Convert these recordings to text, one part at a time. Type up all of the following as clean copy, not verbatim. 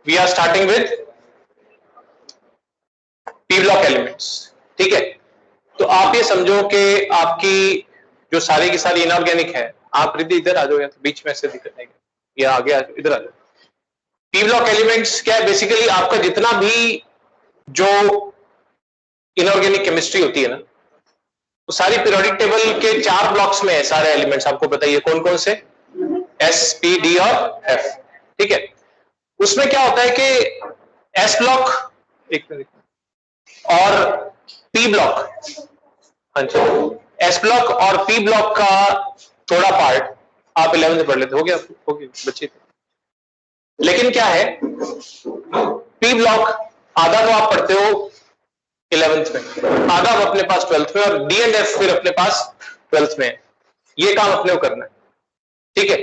We are starting with P block elements. ठीक है, तो आप ये समझो कि आपकी जो सारी की सारी इनऑर्गेनिक है, आप रिद्धि इधर आ जाओ, या तो बीच में से दिक्कत नहीं, या आगे आ जाओ, इधर आ जाओ। पी ब्लॉक एलिमेंट्स क्या है? बेसिकली आपका जितना भी जो इनऑर्गेनिक केमिस्ट्री होती है ना, वो सारी पीरियोडिक टेबल के 4 ब्लॉक्स में है सारे एलिमेंट्स। आपको बताइए कौन कौन से? एस, पी, डी और एफ। ठीक है, उसमें क्या होता है कि एस ब्लॉक एक मिनट और पी ब्लॉक, हाँ जी, एस ब्लॉक और पी ब्लॉक का थोड़ा पार्ट आप 11th में पढ़ लेते हो गया, बच्चे थे। लेकिन क्या है, पी ब्लॉक आधा तो आप पढ़ते हो 11th में, आधा अपने पास 12th में, और डी एंड एफ फिर अपने पास 12th में। ये काम अपने को करना है। ठीक है,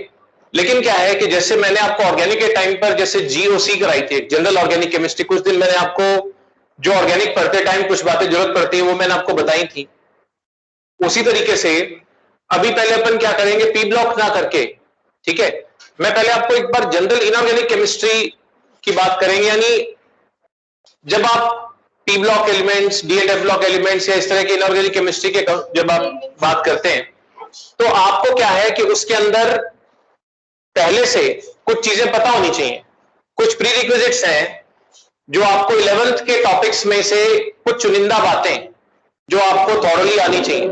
लेकिन क्या है कि जैसे मैंने आपको ऑर्गेनिक के टाइम पर जैसे जीओसी कराई थी, जनरल ऑर्गेनिक केमिस्ट्री, कुछ दिन मैंने आपको जो ऑर्गेनिक पढ़ते टाइम कुछ बातें जरूरत पड़ती है वो मैंने आपको बताई थी। उसी तरीके से अभी पहले अपन क्या करेंगे, पी ब्लॉक ना करके, ठीक है, मैं पहले आपको एक बार जनरल इनऑर्गेनिक केमिस्ट्री की बात करेंगे। यानी जब आप P block elements, D and F block elements या इस तरह के इनऑर्गेनिक केमिस्ट्री के जब आप बात करते हैं, तो आपको क्या है कि उसके अंदर पहले से कुछ चीजें पता होनी चाहिए। कुछ प्री रिक्विजिट्स हैं जो आपको 11th के टॉपिक्स में से कुछ चुनिंदा बातें जो आपको थॉरली आनी चाहिए।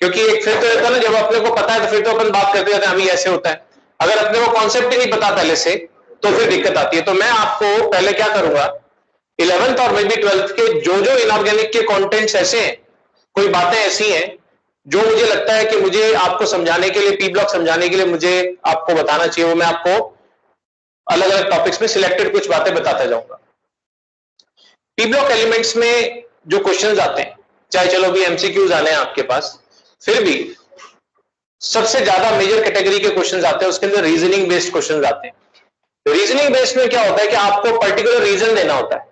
क्योंकि एक फिर तो रहता है ना, जब अपने को पता है तो फिर तो अपन बात करते रहते हैं अभी ऐसे होता है। अगर अपने को कॉन्सेप्ट ही नहीं पता पहले से तो फिर दिक्कत आती है। तो मैं आपको पहले क्या करूंगा, 11th और मे बी 12th के जो जो इनऑर्गेनिक के कंटेंट्स ऐसे हैं, कोई बातें ऐसी हैं जो मुझे लगता है कि मुझे आपको समझाने के लिए, पी ब्लॉक समझाने के लिए मुझे आपको बताना चाहिए, वो मैं आपको अलग अलग टॉपिक्स में सिलेक्टेड कुछ बातें बताता जाऊंगा। पी ब्लॉक एलिमेंट्स में जो क्वेश्चंस आते हैं, चाहे चलो भी एमसीक्यूज आने हैं आपके पास, फिर भी सबसे ज्यादा मेजर कैटेगरी के क्वेश्चंस आते हैं, उसके अंदर रीजनिंग बेस्ड क्वेश्चंस आते हैं। रीजनिंग बेस्ड में क्या होता है कि आपको पर्टिकुलर रीजन देना होता है।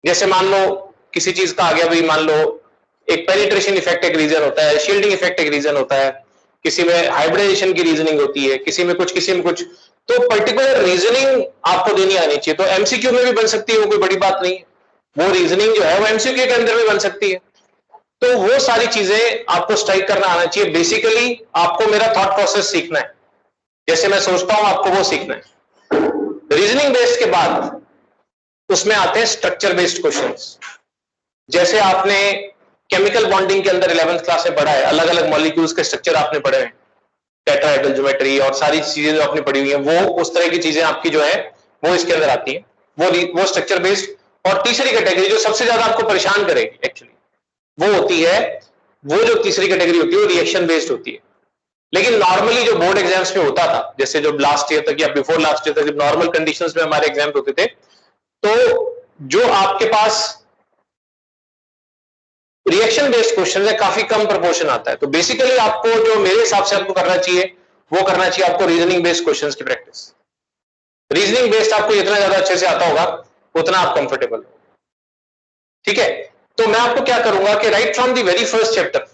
जैसे मान लो किसी चीज का आ गया भाई, मान लो एक पेनिट्रेशन इफेक्ट एक रीजन होता है, शील्डिंग इफेक्ट एक रीजन होता है, किसी में हाइब्रिडाइजेशन की रीजनिंग होती है, किसी में कुछ, किसी में कुछ। तो पर्टिकुलर रीजनिंग आपको देनी आनी चाहिए। तो एमसीक्यू में भी बन सकती है, वो कोई बड़ी बात नहीं है। वो रीजनिंग जो है वो एमसीक्यू के अंदर भी बन सकती है। तो वो सारी चीजें आपको स्ट्राइक करना आना चाहिए। बेसिकली आपको मेरा थॉट प्रोसेस सीखना है, जैसे मैं सोचता हूं आपको वो सीखना है। रीजनिंग बेस्ड के बाद उसमें आते हैं स्ट्रक्चर बेस्ड क्वेश्चंस। जैसे आपने केमिकल बॉन्डिंग के अंदर 11th क्लास में पढ़ा है, अलग अलग मॉलिक्यूल्स के स्ट्रक्चर आपने पढ़े हैं, टेट्राहेड्रल ज्योमेट्री और सारी चीजें जो आपने पढ़ी हुई हैं, वो उस तरह की चीजें आपकी जो है वो इसके अंदर आती हैं, वो स्ट्रक्चर बेस्ड। और तीसरी कैटेगरी जो सबसे ज्यादा आपको परेशान करेगी एक्चुअली, वो होती है, वो जो तीसरी कैटेगरी होती है वो रिएक्शन बेस्ड होती है। लेकिन नॉर्मली जो बोर्ड एग्जाम्स में होता था, जैसे जो लास्ट ईयर तक या बिफोर लास्ट ईयर तक जब नॉर्मल कंडीशंस में हमारे एग्जाम होते थे, तो जो आपके पास रिएक्शन बेस्ड क्वेश्चन है काफी कम प्रोपोर्शन आता है। तो बेसिकली आपको जो मेरे हिसाब से आपको करना चाहिए, वो करना चाहिए आपको रीजनिंग बेस्ड क्वेश्चंस की प्रैक्टिस। रीजनिंग बेस्ड आपको जितना ज्यादा अच्छे से आता होगा उतना आप कंफर्टेबल हो। ठीक है, तो मैं आपको क्या करूंगा कि right from the very first chapter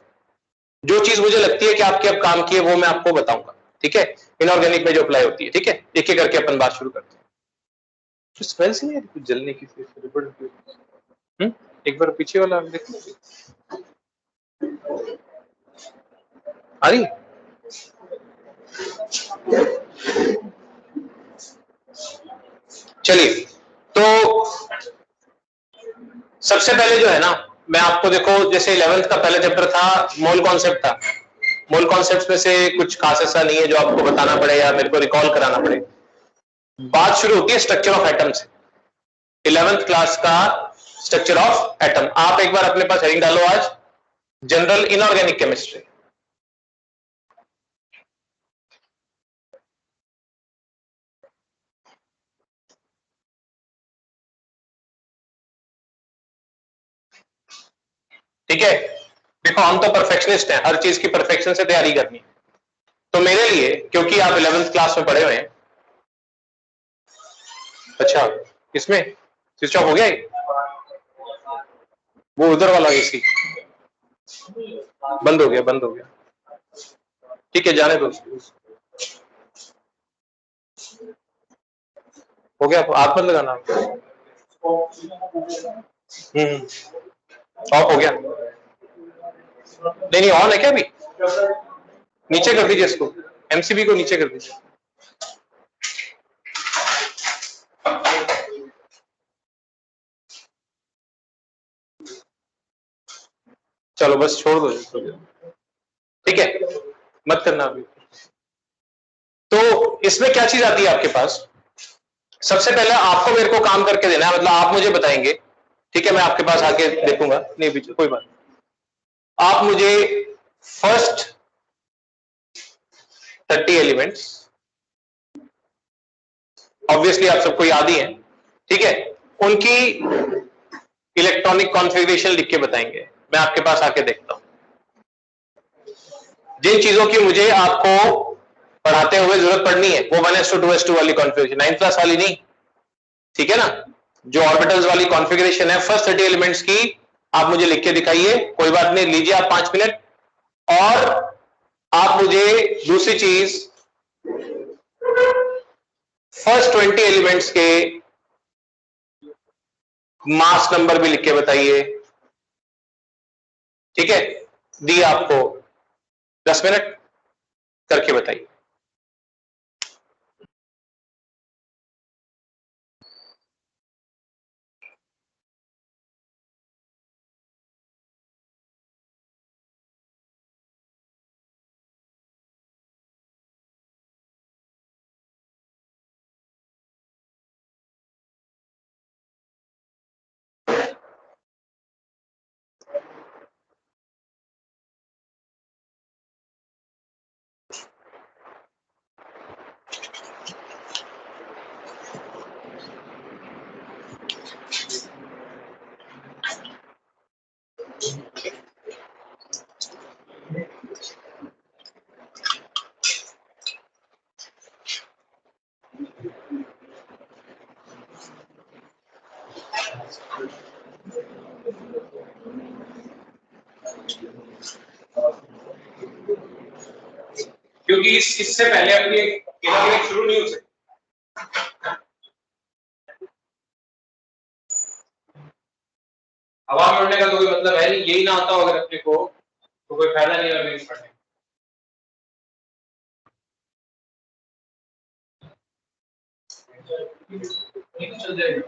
जो चीज मुझे लगती है कि आपके अब काम की है वो मैं आपको बताऊंगा। ठीक है, इनऑर्गेनिक में जो अप्लाई होती है। ठीक है, एक एक करके अपन बात शुरू करते हैं। तो स्मेल से नहीं आ रही कुछ जलने की? एक बार पीछे वाला देखो, आ रही? चलिए, तो सबसे पहले जो है ना, मैं आपको देखो, जैसे 11th का पहला चैप्टर था, मोल कॉन्सेप्ट था। मोल कॉन्सेप्ट में से कुछ खास ऐसा नहीं है जो आपको बताना पड़े या मेरे को रिकॉल कराना पड़े। बात शुरू होती है स्ट्रक्चर ऑफ एटम से। 11th क्लास का स्ट्रक्चर ऑफ एटम, आप एक बार अपने पास हेडिंग डालो आज, जनरल इनऑर्गेनिक केमिस्ट्री। ठीक है, देखो हम तो परफेक्शनिस्ट हैं, हर चीज की परफेक्शन से तैयारी करनी है। तो मेरे लिए, क्योंकि आप 11th क्लास में पढ़े हुए हैं, अच्छा इसमें स्विच ऑफ हो गया है? वो उधर वाला एसी बंद हो गया, बंद हो गया। ठीक है, जाने दो। हो गया, आप मत लगाना। ऑफ हो गया, नहीं नहीं ऑन है क्या अभी? नीचे कर दीजिए इसको, एमसीबी को नीचे कर दीजिए। चलो बस छोड़ दो, ठीक है, मत करना अभी। तो इसमें क्या चीज आती है आपके पास? सबसे पहले आपको मेरे को काम करके देना है, मतलब आप मुझे बताएंगे, ठीक है, मैं आपके पास आके देखूंगा, नहीं भी कोई बात, आप मुझे फर्स्ट 30 एलिमेंट्स, ऑब्वियसली आप सबको याद ही है, ठीक है, उनकी इलेक्ट्रॉनिक कॉन्फ़िगरेशन लिख के बताएंगे, मैं आपके पास आके देखता हूं। जिन चीजों की मुझे आपको पढ़ाते हुए जरूरत पड़नी है वो 1:2:2 वाली कॉन्फ़िगरेशन, 9th क्लास वाली नहीं, ठीक है ना, जो ऑर्बिटल्स वाली कॉन्फ़िगरेशन है फर्स्ट 30 एलिमेंट्स की, आप मुझे लिख के दिखाइए, कोई बात नहीं, लीजिए आप 5 मिनट। और आप मुझे दूसरी चीज फर्स्ट 20 एलिमेंट्स के मास नंबर भी लिख के बताइए, ठीक है, दिए आपको 10 मिनट, करके बताइए। क्योंकि इससे पहले अपनी इनोवेट शुरू नहीं हो सकती। हवा में उड़ने का तो कोई मतलब है नहीं, यही ना आता हो अगर अपने को तो कोई फायदा नहीं है मेरे पढ़ने। चल जाएगा।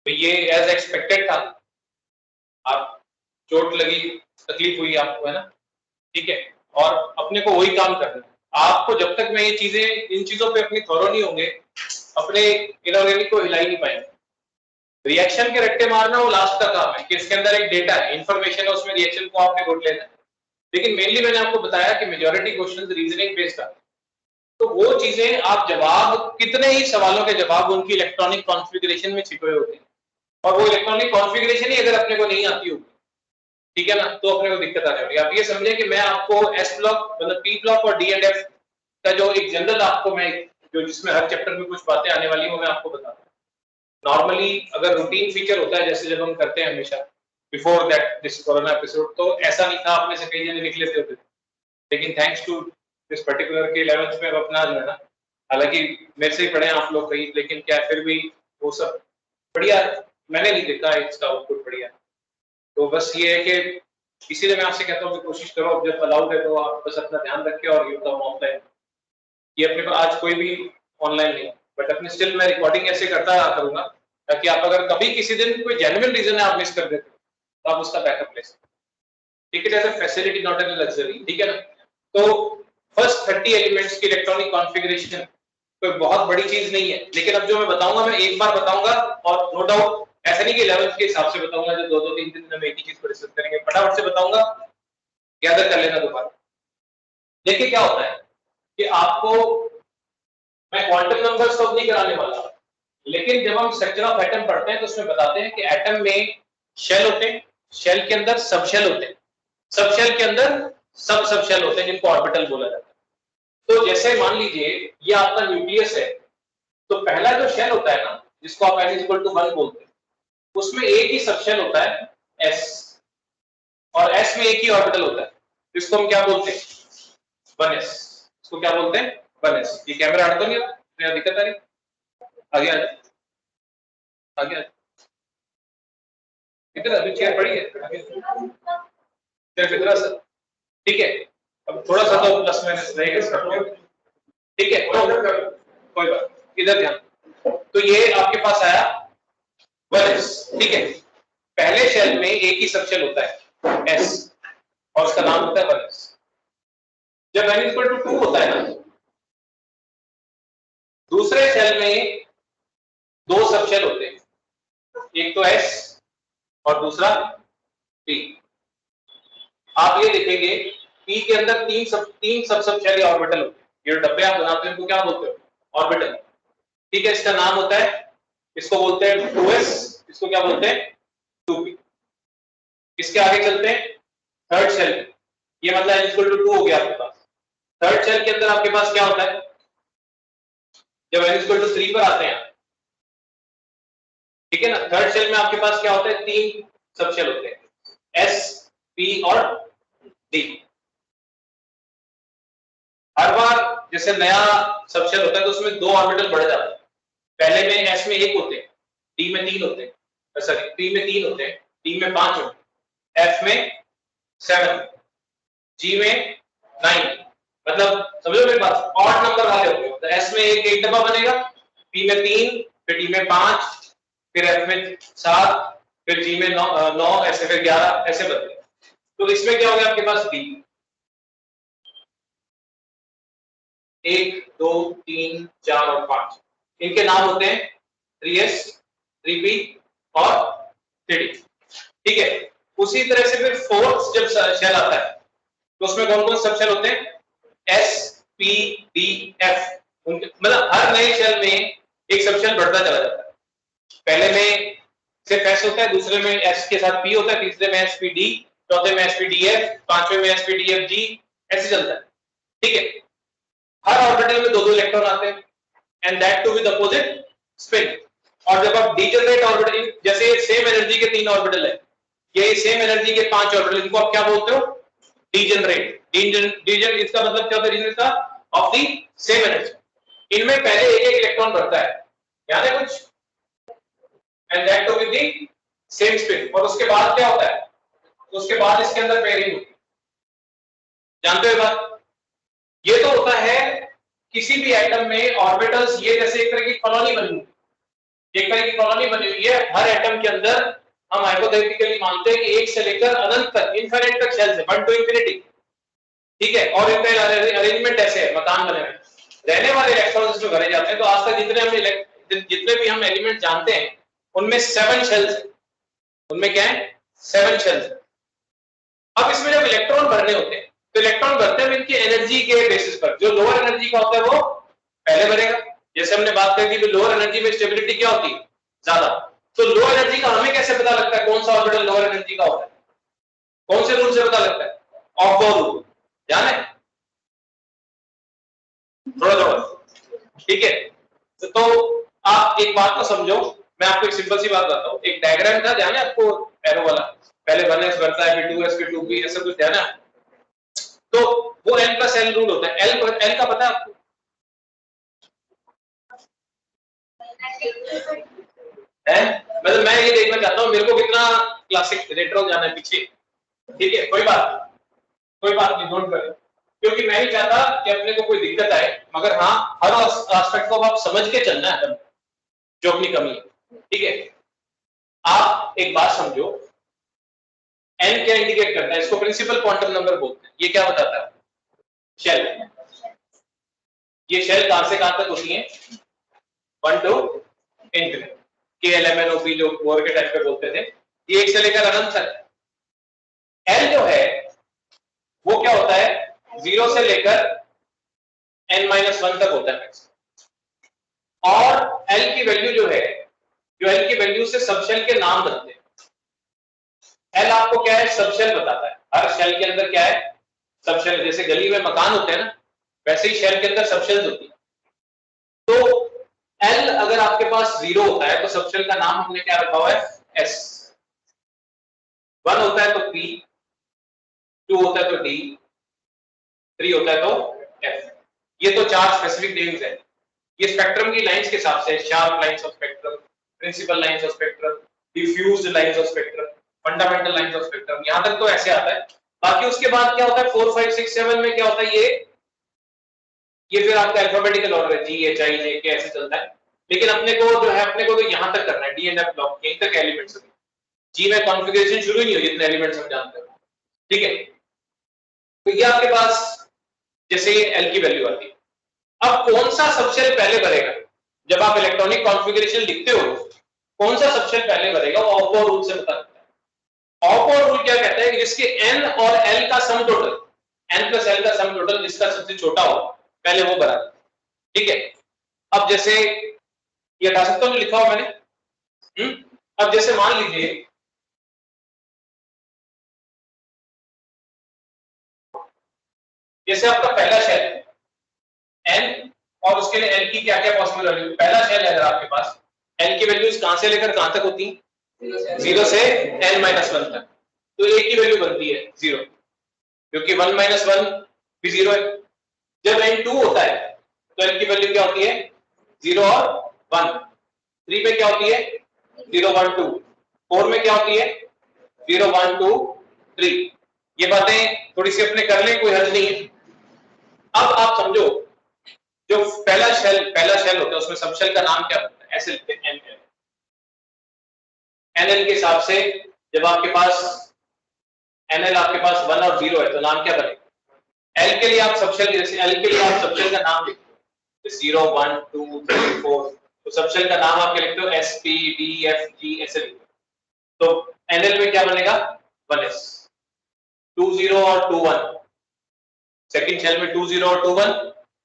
तो ये एज एक्सपेक्टेड था, आप चोट लगी, तकलीफ हुई आपको, है ना, ठीक है, और अपने को वही काम करना है। आपको जब तक मैं ये चीजें, इन चीजों पे अपनी थॉरो नहीं होंगे, अपने इनऑर्गेनिक को हिला ही नहीं पाएंगे। रिएक्शन के रट्टे मारना वो लास्ट का काम है कि इसके अंदर एक डेटा है, इंफॉर्मेशन है, उसमें रिएक्शन को आपने ढूंढ लेना है। लेकिन मेनली मैंने आपको बताया कि मेजॉरिटी क्वेश्चंस रीजनिंग बेस्ड आते हैं, तो वो चीजें आप जवाब, कितने ही सवालों के जवाब उनकी इलेक्ट्रॉनिक कॉन्फ़िगरेशन में छिपे होते हैं, और वो इलेक्ट्रॉनिक कॉन्फ़िगरेशन ही अगर अपने को नहीं आती होगी, ठीक है ना, तो अपने को दिक्कत आ जाएगी। आप ये समझे कि मैं आपको एस ब्लॉक मतलब पी ब्लॉक और डी एंड एफ का जो एक जनरल आपको मैं, जो जिसमें हर चैप्टर में कुछ बातें आने वाली है, वो मैं आपको बताता हूँ। नॉर्मली अगर रूटीन फीचर होता है जैसे जब हम करते हैं हमेशा before that this corona episode, तो ऐसा नहीं था, आप में से कई जने लिख लेते होते थे, लेकिन थैंक्स टू दिस पर्टिकुलर के 11th में अब अपना जो है ना, हालांकि मेरे से ही पढ़े आप लोग कहीं, लेकिन क्या फिर भी वो सब बढ़िया, मैंने नहीं देखा इसका आउटपुट बढ़िया। तो बस ये है कि इसीलिए मैं आपसे कहता हूँ कि कोशिश करो, अब जब अलाउड है तो आप बस अपना ध्यान रखें, और ये बताओ ऑफलाइन, ये अपने पास आज कोई भी ऑनलाइन नहीं, बट अपने स्टिल मैं रिकॉर्डिंग ऐसे करता रहा करूंगा, ताकि आप अगर कभी किसी दिन कोई जेन्युइन रीजन है आप मिस कर देते हो, तो आप उसका बैकअप ले सकते, ठीक है, जैसे फैसिलिटी नॉट एन लग्जरी, ठीक है ना। तो फर्स्ट 30 एलिमेंट्स की इलेक्ट्रॉनिक कॉन्फ़िगरेशन कोई बहुत बड़ी चीज नहीं है, लेकिन अब जो मैं बताऊंगा मैं एक बार बताऊंगा, और नो डाउट ऐसा नहीं कि 11th के हिसाब से बताऊंगा जो 2-2 3 दिन में एक ही चीज को डिस्कस करेंगे, फटाफट से बताऊंगा, गैदर कर लेना दोबारा। देखिए क्या होता है कि आपको मैं क्वांटम नंबर्स तो नहीं कराने वाला, लेकिन जब हम स्ट्रक्चर ऑफ एटम पढ़ते हैं तो उसमें बताते हैं कि एटम में शेल होते हैं, शेल के अंदर सब शेल होते हैं, सब शेल के अंदर सब शेल होते हैं, जिनको ऑर्बिटल बोला जाता है। तो जैसे मान लीजिए ये आपका न्यूक्लियस है, तो पहला जो शेल होता है ना, जिसको आप n=1 बोलते हैं, उसमें एक ही सब शेल होता है s, और s में एक ही ऑर्बिटल होता है, जिसको हम क्या बोलते हैं 1s, इसको क्या बोलते हैं 1s। ये कैमरा हट तो नहीं है, दिक्कत आ रही, आगे आगे इधर अभी चेयर पड़ी है, सिर्फ इधर सर, ठीक है, अब थोड़ा सा तो प्लस माइनस रहेगा इसका, ठीक है, तो कोई बात, इधर ध्यान। तो ये आपके पास आया 1s, ठीक है, पहले शेल में एक ही सब शेल होता है s, और उसका नाम होता है 1s। जब n=2 होता है ना, दूसरे शेल में दो सब शेल होते हैं, एक तो s और दूसरा p। आप ये देखेंगे p के अंदर तीन सब शेल या ऑर्बिटल होते हैं, ये डब्बे आप बनाते हैं इनको क्या बोलते हो ऑर्बिटल, ठीक है, इसका नाम होता है, इसको बोलते हैं 2s, इसको क्या बोलते हैं 2p। इसके आगे चलते हैं थर्ड शेल, ये मतलब n=2 हो गया आपके पास। थर्ड शेल के अंदर आपके पास क्या होता है, जब n=3 पर आते हैं, ठीक है ना, थर्ड शेल में आपके पास क्या होता है, तीन सब शेल होते हैं s, p और d। हर बार जैसे नया सब शेल होता है तो उसमें दो ऑर्बिटल बढ़ जाते हैं, पहले में s में एक होते हैं, d में 3 होते हैं, सॉरी p में 3 होते हैं, d में 5 होते हैं, f में 7, g में 9, मतलब समझो मेरी बात, ऑड नंबर वाले होते हैं, तो s में एक डब्बा बनेगा, p में 3, फिर d में 5, फिर f में 7, फिर g में 9 ऐसे, फिर 11 ऐसे बनते हैं। तो इसमें क्या हो गया आपके पास d 1 2 3 4 और 5, इनके नाम होते हैं 3s 3p और 3d, ठीक है। उसी तरह से फिर फोर्थ जब शेल आता है तो उसमें कौन कौन सब शेल होते हैं s p d f, उनके मतलब हर नए शेल में एक सब शेल बढ़ता चला जाता है, पहले में सिर्फ s होता है, दूसरे में s के साथ p होता है, तीसरे में s p d, चौथे में s p d f, पांचवें में s p d f g, ऐसे चलता है, ठीक है। हर ऑर्बिटल में दो दो इलेक्ट्रॉन आते हैं, and that two with opposite spin. और जब आप डीजनरेट ऑर्बिटल, जैसे सेम एनर्जी के 3 ऑर्बिटल है, ये सेम एनर्जी के 5 ऑर्बिटल, इनको आप क्या बोलते हो डीजनरेट। डीजन इसका मतलब क्या होता है, डीजनरेट का ऑफ द सेम एनर्जी, इनमें पहले एक एक इलेक्ट्रॉन बढ़ता है, याद है कुछ, and that two with the same spin, और उसके बाद क्या होता है, उसके बाद इसके अंदर पेयरिंग होती है, जानते हो बात। ये तो होता है किसी भी एटम में ऑर्बिटल्स, ये जैसे एक तरह की कॉलोनी बनी, एक तरह की कॉलोनी बनी हुई है, हर एटम के अंदर हम हाइपोथेटिकली मानते हैं कि एक से लेकर अनंत तक, इनफिनिट तक शेल्स है, 1 टू इंफिनिटी, ठीक है। और इनका अरेंजमेंट ऐसे है, मकान बने हुए रहने वाले इलेक्ट्रॉन्स इसमें भरे जाते हैं। तो आज तक जितने भी हम एलिमेंट जानते हैं उनमें 7 शेल्स, उनमें क्या है 7 शेल्स। अब इसमें जब इलेक्ट्रॉन भरने होते हैं तो इलेक्ट्रॉन भरते हैं इनकी एनर्जी के बेसिस पर। जो लोअर एनर्जी का होता है वो पहले भरेगा, जैसे हमने बात करी थी कि लोअर एनर्जी में स्टेबिलिटी क्या होती है ज्यादा। तो लोअर एनर्जी का हमें कैसे पता लगता है कौन सा ऑर्बिटल लोअर एनर्जी का होता है, कौन से रूल से पता लगता है, ऑफ बोर रूल, ध्यान है थोड़ा थोड़ा, ठीक है। तो आप एक बात को समझो, मैं आपको एक सिंपल सी बात बताता हूं। एक डायग्राम था, ध्यान है आपको, एरो वाला, पहले 1s बढ़ता है, फिर 2s, फिर 2p, ऐसा कुछ ध्यान है। तो वो n प्लस l रूल होता है। l का पता है आपको, है मतलब मैं ये देखना चाहता हूँ मेरे को कितना क्लासिक रेट्रो जाना है पीछे, ठीक है। कोई बात नहीं, डोंट वरी, क्योंकि मैं नहीं चाहता कि अपने को कोई दिक्कत आए, मगर हाँ हर एस्पेक्ट को आप समझ के चलना है जो अपनी कमी है, ठीक है। आप एक बात समझो, n क्या इंडिकेट करता है, इसको प्रिंसिपल क्वांटम नंबर बोलते हैं। ये क्या बताता है, शेल। ये शेल कहां से कहां तक होती है, 1 टू इंफिनिटी, KLMNOP जो बोर के टाइम पे बोलते थे, ये 1 से लेकर अनंत तक। l जो है वो क्या होता है, 0 से लेकर n-1 तक होता है। और l की वैल्यू जो है, जो l की वैल्यू से सबशेल के नाम बनते हैं। l आपको क्या है, सबशेल बताता है। हर शेल के अंदर क्या है, सबशेल। जैसे गली में मकान होते हैं ना, वैसे ही शेल के अंदर सबशेल्स होती है। तो l अगर आपके पास 0 होता है तो सबशेल का नाम हमने क्या रखा हुआ है, s। 1 होता है तो p, 2 होता है तो d, 3 होता है तो f। ये तो 4 स्पेसिफिक नेम्स है। ये स्पेक्ट्रम की लाइंस के हिसाब से, sharp lines of spectrum, principal lines of spectrum, diffused lines of spectrum, fundamental lines of spectrum, यहां तक तो ऐसे आता है। बाकी उसके बाद क्या होता है 4 5 6 7 में क्या होता है, ये फिर आपका अल्फाबेटिकल ऑर्डर है, जी एच आई जे के ऐसे चलता है। लेकिन अपने को जो है, अपने को तो यहां तक करना है, डी एंड एफ ब्लॉक, यहीं तक एलिमेंट्स है। जी में कॉन्फ़िगरेशन शुरू ही नहीं हुई जितने एलिमेंट्स हम जानते हैं, ठीक है। तो ये आपके पास जैसे ये एल की वैल्यू आती है। अब कौन सा सबशेल पहले भरेगा, जब आप इलेक्ट्रॉनिक कॉन्फ़िगरेशन लिखते हो कौन सा सबशेल पहले भरेगा, वो ऑफ बोर रूल से पता लगता है। ऑफ बोर रूल क्या कहता है कि जिसके n और l का sum total, n plus l का सम टोटल जिसका सबसे छोटा हो पहले वो भरा, ठीक है। अब जैसे ये हटा सकता हूं जो लिखा हुआ मैंने, अब जैसे मान लीजिए जैसे आपका पहला शेल है n और उसके लिए l की क्या क्या पॉसिबल वैल्यू। पहला शेल है अगर आपके पास, l की वैल्यूज कहां से लेकर कहां तक होती है, 0 से n-1 तक। तो a की वैल्यू बनती है 0, क्योंकि 1-1 भी 0 है। जब n2 होता है तो l की वैल्यू क्या होती है, 0 और 1। 3 पे क्या होती है, 0 1 2। 4 में क्या होती है, 0 1 2 3। ये बातें थोड़ी सी अपने कर लें, कोई हर्ज नहीं है। अब आप समझो, जो पहला शेल होता है उसमें सबशेल का नाम क्या होता है, ऐसे लिखते हैं एनएल। एनएल के हिसाब से जब आपके पास एनएल आपके पास 1 और 0 है तो नाम क्या बनेगा। एल के लिए आप सबशेल, जैसे एल के लिए आप सबशेल का नाम लिखते हो 0 1 2 3 4, तो सबशेल का नाम आप क्या लिखते हो, S P D F G ऐसे लिखते हो। तो एनएल में क्या बनेगा, 1s, 2 0 और 2 1। सेकंड शेल में 2 0 और 2 1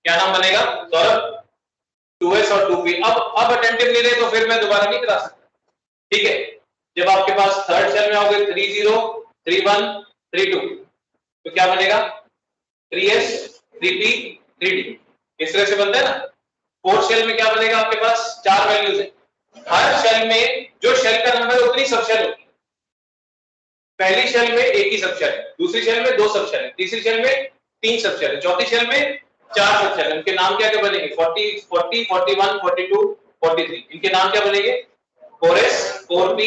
क्या नाम बनेगा सौरभ, 2s और 2p। अब अटेंटिव नहीं रहे तो फिर मैं दोबारा नहीं करा सकता, ठीक है। जब आपके पास थर्ड शेल में आओगे 3 0 3 1 3 2, तो क्या बनेगा 3s 3p 3d, इस तरह से बनता है ना। फोर्थ शेल में क्या बनेगा, आपके पास 4 वैल्यूज है। हर शेल में जो शेल का नंबर है उतनी सब शेल होती है। पहली शेल में एक ही सब शेल है, दूसरी शेल में 2 सब शेल है, तीसरी शेल में 3 सब शेल है, चौथी शेल में 4 सब शेल है। उनके नाम क्या क्या बनेंगे, 40 40 41 42 43। इनके नाम क्या बनेंगे, 4s 4p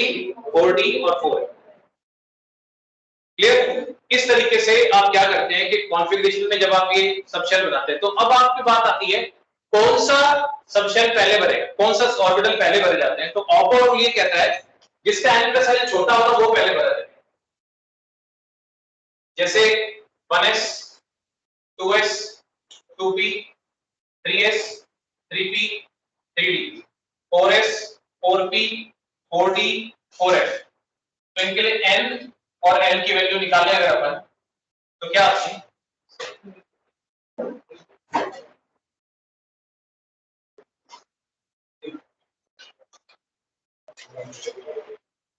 4d और 4। क्लियर। इस तरीके से आप क्या करते हैं कि कॉन्फ़िगरेशन में जब आप ये सब शेल बनाते हैं, तो अब आपकी बात आती है कौन सा सबशेल पहले भरेगा, कौन सा ऑर्बिटल पहले भरे जाते हैं? तो ऑपर रूल ये कहता है जिसका n+l छोटा होगा वो पहले भरा जाएगा। जैसे 1s 2s 2p 3s 3p 3d 4s 4p 4d 4f। तो इनके लिए n और l की वैल्यू निकालें अगर अपन तो क्या आती है?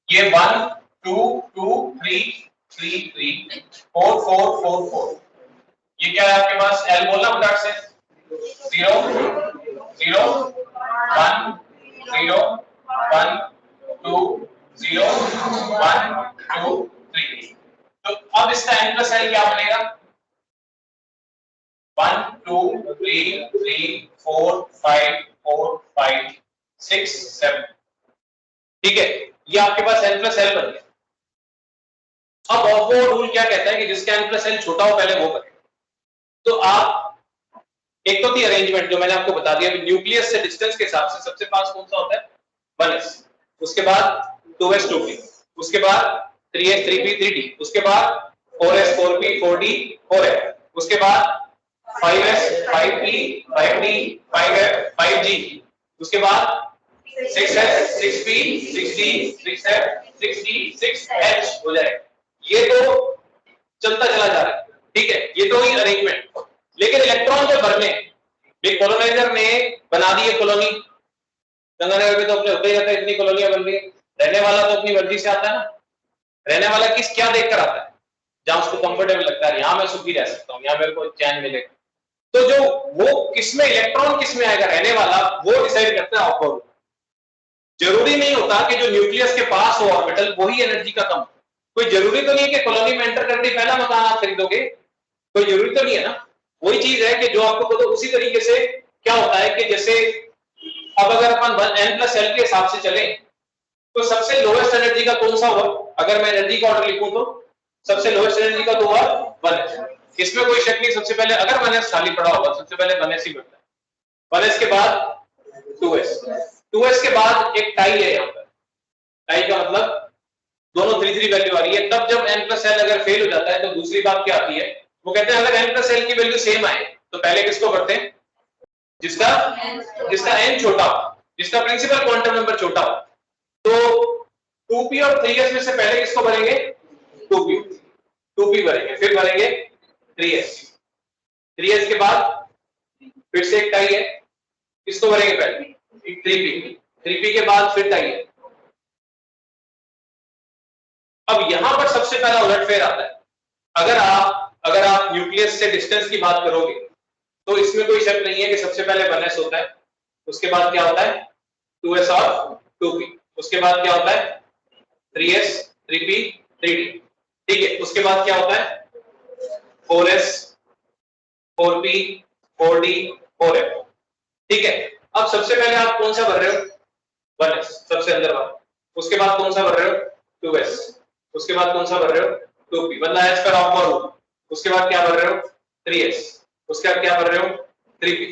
ये 1 2 2 3 3 3 4 4 4 4। ये क्या है आपके पास? l बोलना फटाक से। 0 0 1 0 1 2 0 1 2 3। तो अब इसका n+l क्या बनेगा? 1 2 3 3 4 5 4 5 6 7। ठीक है, ये आपके पास n+l बन गया। अब वो रूल क्या कहता है कि जिसका n+l छोटा हो पहले वो करें। तो आप एक तो थी अरेंजमेंट जो मैंने आपको बता दिया, न्यूक्लियस से डिस्टेंस के हिसाब से सबसे पास कौन सा होता है? 1s, उसके बाद 2s 2p, उसके बाद 3s 3p 3d, उसके बाद 4s 4p 4d 4f, उसके बाद 5s 5p 5d 5f 5g, उसके बाद 6s 6p 6d 6f 6d 6h हो जाएगा। ये तो चलता चला जा रहा है, ठीक है, ये तो ही अरेंजमेंट। लेकिन इलेक्ट्रॉन जब भरने एक कॉलोनाइजर ने बना दी है कॉलोनी, गंगानगर में तो अपने होते ही रहता है, इतनी कॉलोनियां बन रही है। रहने वाला तो अपनी मर्जी से आता है ना, रहने वाला किस क्या देखकर आता है? जहां उसको कंफर्टेबल लगता है, यहां मैं सुखी रह सकता हूं, यहां मेरे को चैन मिलेगा। तो जो वो किसमें इलेक्ट्रॉन किसमें आएगा रहने वाला, वो डिसाइड करता है ऑपर। जरूरी नहीं होता कि जो न्यूक्लियस के पास हो ऑर्बिटल वही एनर्जी का कम। कोई जरूरी तो नहीं है कि कॉलोनी में एंटर करके पहला मकान आप खरीदोगे, कोई जरूरी तो नहीं है ना। वही चीज है कि जो आपको पता, उसी तरीके से क्या होता है कि जैसे अब अगर अपन n+l के हिसाब से चलें तो सबसे लोएस्ट एनर्जी का कौन सा होगा? अगर मैं एनर्जी का ऑर्डर लिखूं तो सबसे लोएस्ट एनर्जी का तो होगा 1s। इसमें कोई शक नहीं, सबसे पहले अगर 1s खाली पड़ा होगा सबसे पहले 1s ही बढ़ता है। 1s के बाद 2s, 2s के बाद एक टाई है यहाँ पर। टाई का मतलब दोनों 3 3 वैल्यू आ रही है। तब जब n+l अगर फेल हो जाता है तो दूसरी बात क्या आती है, वो कहते हैं अगर n+l की वैल्यू सेम आए तो पहले किसको करते हैं? जिसका n छोटा हो, जिसका प्रिंसिपल क्वांटम नंबर छोटा हो। तो 2p और 3s में से पहले किसको भरेंगे? 2p भरेंगे, फिर भरेंगे 3s, 3s के बाद फिर से एक टाई है, किसको भरेंगे पहले? 3p, 3p के बाद फिर टाई है। अब यहां पर सबसे पहला उलटफेर आता है। अगर आप न्यूक्लियस से डिस्टेंस की बात करोगे तो इसमें कोई शक नहीं है कि सबसे पहले 1s होता है, उसके बाद क्या होता है? 2s और 2p, उसके बाद क्या होता है? 3s 3p 3d, ठीक है, उसके बाद क्या होता है? 4s 4p 4d 4f, ठीक है। अब सबसे पहले आप कौन सा भर रहे हो? 1s सबसे अंदर वाला, उसके बाद कौन सा भर रहे हो? 2s, उसके बाद कौन सा भर रहे हो? 2p, मतलब एज पर ऑफ और उसके बाद क्या भर रहे हो? 3s, उसके बाद क्या भर रहे हो? 3p।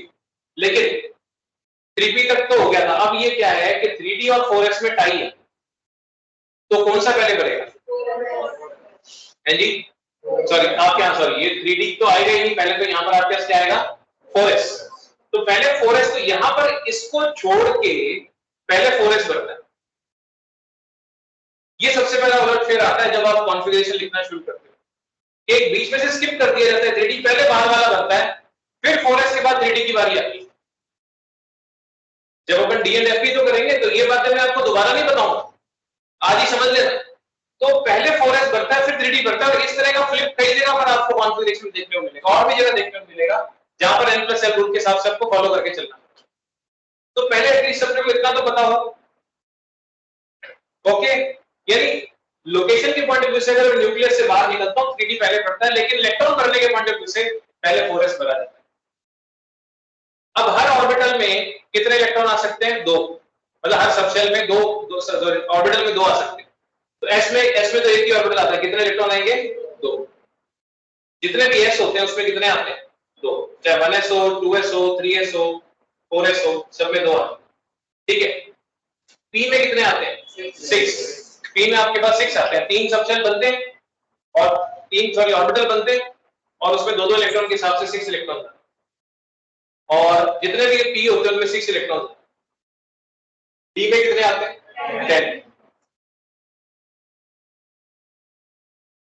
लेकिन 3p तक तो हो गया था, अब ये क्या है कि 3d और 4s में टाई है, तो कौन सा पहले भरेगा? है जी, सॉरी आप क्या, सॉरी ये 3d तो आएगा ही नहीं, पहले तो यहां पर आपके पास क्या आएगा? 4s। तो पहले 4s, तो यहां पर इसको छोड़ के पहले 4s भरना है। ये सबसे पहला उलटफेर आता है जब आप कॉन्फ़िगरेशन लिखना शुरू करते हो। एक बीच में से स्किप कर दिया जाता है, 3d पहले बाहर वाला बनता है, फिर 4s के बाद 3d की बारी आती है। जब अपन डी एंड एफ तो करेंगे तो ये बातें मैं आपको दोबारा नहीं बताऊंगा, आज ही समझ लेना। तो पहले 4s बढ़ता है फिर 3d बढ़ता है, और इस तरह का फ्लिप कई जगह पर आपको कॉन्फ़िगरेशन देखने को मिलेगा, और भी जगह देखने को मिलेगा जहां पर n+l रूल के हिसाब से आपको फॉलो करके चलना। तो पहले एटलीस्ट सबसे को इतना तो पता हो, ओके। यानी लोकेशन के पॉइंट ऑफ व्यू से अगर न्यूक्लियस से बाहर निकलता हूं 3d पहले बढ़ता है, लेकिन इलेक्ट्रॉन भरने के पॉइंट ऑफ व्यू से पहले 4s भरा जाता है। अब हर ऑर्बिटल में कितने इलेक्ट्रॉन आ सकते हैं? 2, मतलब हर सबशेल में दो ऑर्बिटल में 2 आ सकते हैं। तो s में तो एक ही ऑर्बिटल आता है, कितने इलेक्ट्रॉन आएंगे? 2। जितने भी s होते हैं उसमें कितने आते हैं? 2, चाहे 1s हो 2s हो 3s हो 4SO सब में 2 आते, ठीक है। P में कितने आते हैं? 6। P में आपके पास 6 आते हैं, 3 सबशेल बनते हैं और 3 ऑर्बिटल बनते हैं और उसमें 2-2 इलेक्ट्रॉन के हिसाब से 6 इलेक्ट्रॉन, और जितने भी P होते हैं उनमें 6 इलेक्ट्रॉन। D में कितने आते हैं? 10।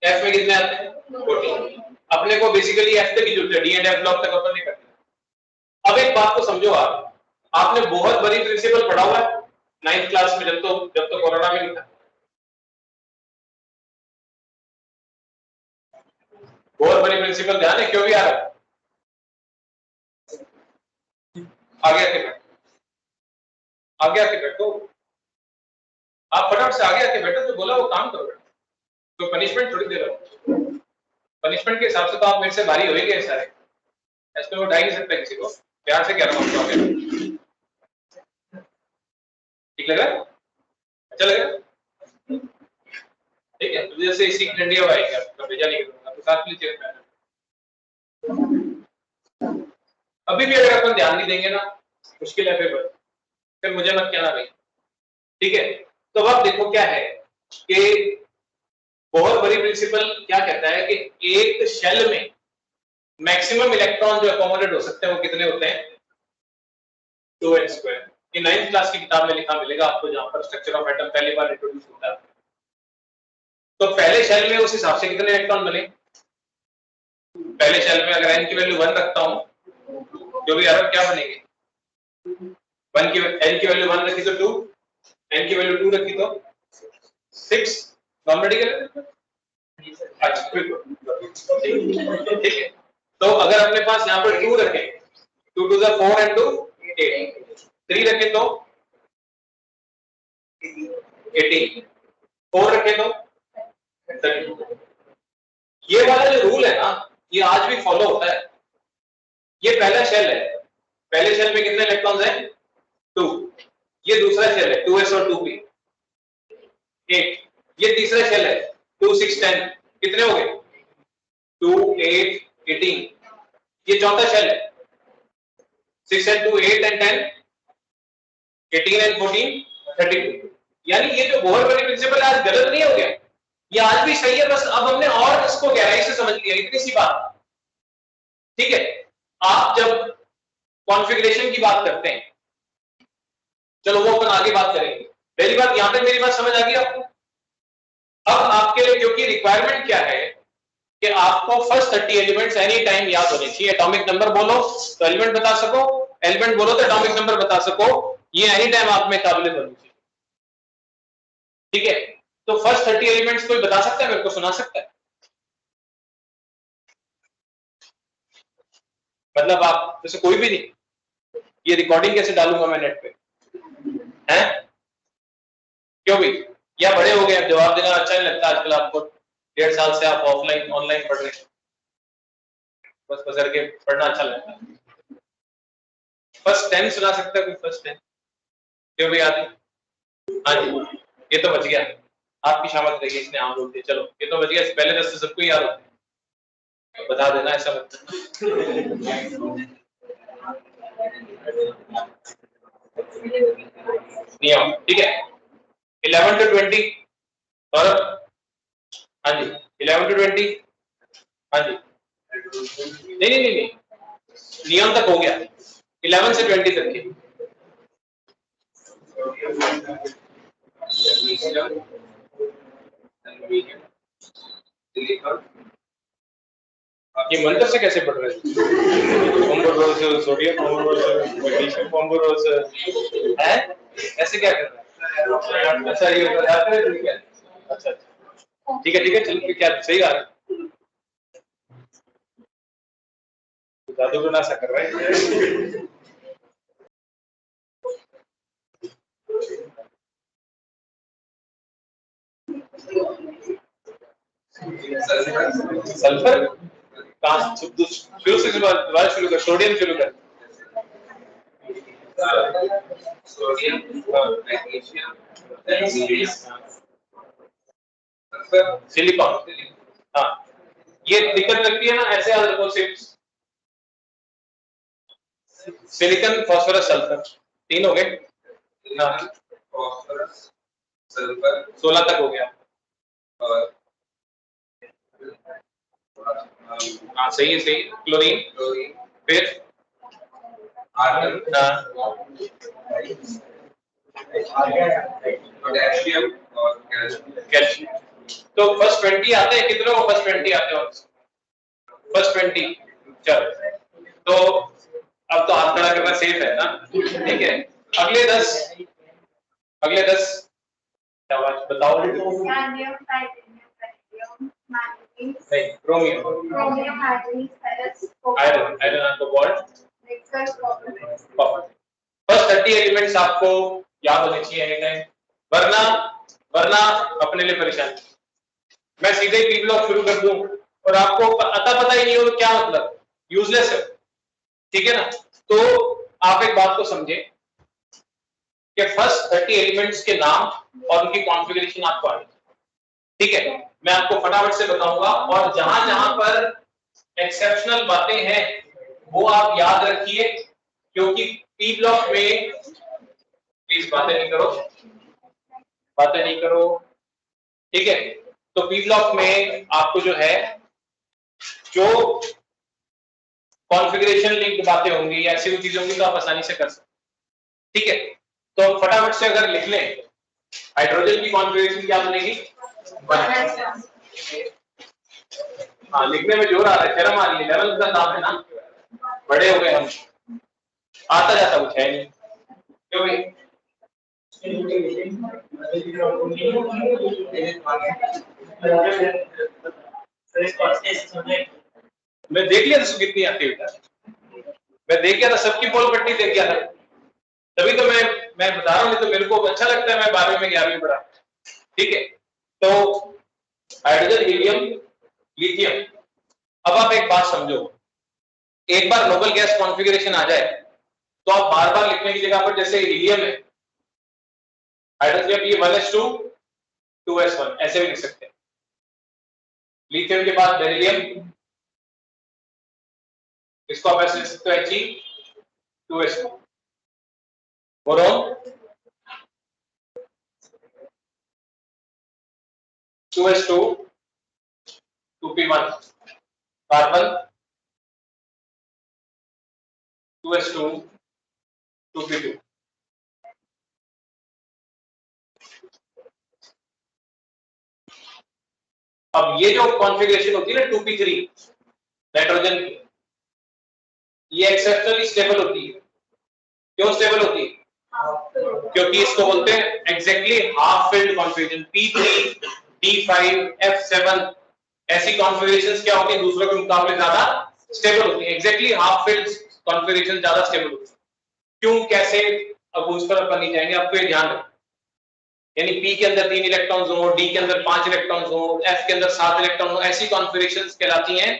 F में कितने आते हैं? 14। अपने को बेसिकली F तक ही जुड़ते हैं, D एंड F ब्लॉक तक अपन नहीं करते। अब एक बात को समझो, आपने बहुत बड़ी प्रिंसिपल पढ़ा हुआ है 9th क्लास में, जब तो कोरोना में नहीं था। बहुत बड़ी प्रिंसिपल ध्यान है, क्यों भी आ रहा है? आगे आके बैठो, आगे आके बैठो, आप फटाफट से आगे आके बैठो, जो बोला वो काम करो। तो पनिशमेंट थोड़ी दे रहा हूं, पनिशमेंट के हिसाब से तो आप मेरे से भारी हो ही गए सारे, ऐसे वो ढाई नहीं सकते किसी को, प्यार से कह रहा हूं आपको। ठीक लगा? अच्छा लगा? ठीक है, तो जैसे इसी की ठंडी हवा आएगी, आपका भेजा नहीं करूंगा, तो साथ में चेयर पे अभी भी अगर अपन ध्यान नहीं देंगे ना, मुश्किल है फिर मुझे मत कहना भाई, ठीक है। तो अब देखो क्या है कि बहुत बड़ी प्रिंसिपल क्या कहता है कि एक शेल में मैक्सिमम इलेक्ट्रॉन जो अकोमोडेट हो सकते हैं वो कितने होते हैं? 2n²। ये 9th क्लास की किताब में लिखा मिलेगा आपको, जहां पर स्ट्रक्चर ऑफ एटम पहली बार इंट्रोड्यूस होता है। तो पहले शेल में उस हिसाब से कितने इलेक्ट्रॉन बने? पहले शेल में अगर n की वैल्यू 1 रखता हूं, जो भी आर क्या बनेंगे? 1 की n की वैल्यू 1 रखी तो 2, n की वैल्यू 2 रखी तो 6। Non medical? अच्छा, ठीक है। तो अगर अपने पास यहाँ पर 2 रखे, 2 to the 4 and 2 8, 3 रखे तो 18, 4 रखे तो 30। ये वाला जो रूल है ना, ये आज भी फॉलो होता है। ये पहला शेल है, पहले शेल में कितने इलेक्ट्रॉन्स हैं? 2। ये दूसरा शेल है 2s और 2p 8। ये तीसरा शेल है 2 6 10, कितने हो गए? 2 8 18। ये चौथा शेल है 6 and 2 8 and 10, 18 and 14 32। यानी ये जो बोहर वाली प्रिंसिपल आज गलत नहीं हो गया, ये आज भी सही है, बस अब हमने और इसको गहराई से समझ लिया, इतनी सी बात, ठीक है। आप जब कॉन्फ़िगरेशन की बात करते हैं, चलो वो अपन आगे बात करेंगे, पहली बात यहां तक मेरी बात समझ आ गई आपको? अब आपके लिए क्योंकि रिक्वायरमेंट क्या है कि आपको फर्स्ट 30 एलिमेंट्स एनी टाइम याद होने चाहिए। एटॉमिक नंबर बोलो तो एलिमेंट बता सको, एलिमेंट बोलो तो एटॉमिक नंबर बता सको, ये एनी टाइम आप में काबिल होनी चाहिए, ठीक है। तो फर्स्ट 30 एलिमेंट्स कोई बता सकता है, मेरे को सुना सकता है? मतलब आप जैसे कोई भी नहीं, ये रिकॉर्डिंग कैसे डालूंगा मैं नेट पे, हैं? क्यों भी? या बड़े हो गए, जवाब देना अच्छा नहीं लगता आजकल आपको, 1.5 साल से आप ऑफलाइन ऑनलाइन पढ़ रहे हैं, बस करके पढ़ना अच्छा लगता है। फर्स्ट 10 सुना सकता है कोई? फर्स्ट 10 क्यों भी याद है? हाँ जी, ये तो बच गया, आपकी शामत रहेगी, इसने आम बोल दिया, चलो ये तो बच गया। पहले 10 तो सबको याद होते हैं, बता देना ऐसा मत। नियम, ठीक है। 11 to 20 और हाँ जी 11 to 20, हाँ जी नहीं, नियम तक हो गया, 11 से 20 तक की। ये मंत्र से कैसे पढ़ रहे हैं? है? ऐसे क्या कर रहा है? अच्छा ये अच्छा ठीक है चलो, क्या सही आ रहा है, जादू तो ना सा कर रहा है। सल्फर कहाँ शुरू से दोबारा शुरू कर, सोडियम शुरू कर, सोडियम मैग्नीशियम सिलिकॉन। हाँ ये दिक्कत लगती है ना, ऐसे याद रखो सिर्फ सिलिकॉन फास्फोरस सल्फर, 3 हो गए ना, फास्फोरस सल्फर 16 तक हो गया। और हाँ सही है, सही। क्लोरीन, क्लोरीन फिर आर्गन पोटेशियम और कैल्शियम। तो फर्स्ट 20 आते हैं, कितनों को फर्स्ट 20 आते हैं? फर्स्ट 20। चलो तो अब तो हाथ खड़ा करना सेफ है ना, ठीक है। अगले 10, अगले 10 क्या बात बताओ? नहीं, क्रोमियम, आयरन, आयरन को बोल्ट, फर्स्ट 30 एलिमेंट्स आपको याद होने चाहिए एनी टाइम, वरना वरना अपने लिए परेशानी। मैं सीधे ही पी ब्लॉक शुरू कर दूं और आपको पता ही नहीं हो तो क्या मतलब, यूजलेस है, ठीक है ना। तो आप एक बात को समझे कि फर्स्ट 30 एलिमेंट्स के नाम और उनकी कॉन्फ़िगरेशन आपको आनी, ठीक है। मैं आपको फटाफट से बताऊंगा और जहां जहां पर एक्सेप्शनल बातें हैं वो आप याद रखिए, क्योंकि पी ब्लॉक में प्लीज बातें नहीं करो, बातें नहीं करो, ठीक है। तो पी ब्लॉक में आपको जो है जो कॉन्फ़िगरेशन लिंक्ड बातें होंगी या ऐसी कोई चीजें होंगी तो आप आसानी से कर सकते, ठीक है। तो फटाफट से अगर लिख लें, हाइड्रोजन की कॉन्फ़िगरेशन क्या बनेगी? हाँ लिखने में जोर आ रहा है, शर्म आ रही है, लेवल का नाम है ना, बड़े हो गए हम, आता जाता कुछ है नहीं, क्यों भाई? मैं देख लिया था कितनी आती है, मैं देख गया था, सबकी पोल पट्टी देख गया था, तभी तो मैं बता रहा हूँ, नहीं तो मेरे को अच्छा लगता है मैं 12वीं में 11वीं पढ़ा, ठीक है। तो हाइड्रोजन, हीलियम, लिथियम। अब आप एक बात समझो, एक बार नोबल गैस कॉन्फ़िगरेशन आ जाए तो आप बार बार लिखने की जगह पर, जैसे हीलियम है, हाइड्रोजन ये 1s2 2s1 ऐसे भी लिख सकते हैं। लिथियम के बाद बेरिलियम, इसको आप ऐसे लिख सकते हो He 2s2। Boron 2s2 2p1। Carbon 2s2 2p2। अब ये जो कॉन्फ़िगरेशन होती है ना 2p3 नाइट्रोजन की, ये एक्सेप्शनली स्टेबल होती है। क्यों स्टेबल होती है? क्योंकि इसको बोलते हैं exactly half filled configuration. P3 D5 F7 ऐसी कॉन्फ़िगरेशंस क्या होती है दूसरों के मुकाबले ज्यादा स्टेबल होती है, एग्जैक्टली हाफ फिल्ड कॉन्फ़िगरेशन ज्यादा स्टेबल होती है। क्यों, कैसे, अब उस पर अपन नहीं जाएंगे, आपको ये ध्यान रखना। यानी P के अंदर 3 इलेक्ट्रॉन्स हो, D के अंदर 5 इलेक्ट्रॉन्स हो, F के अंदर 7 इलेक्ट्रॉन हो, ऐसी कॉन्फ़िगरेशंस कहलाती हैं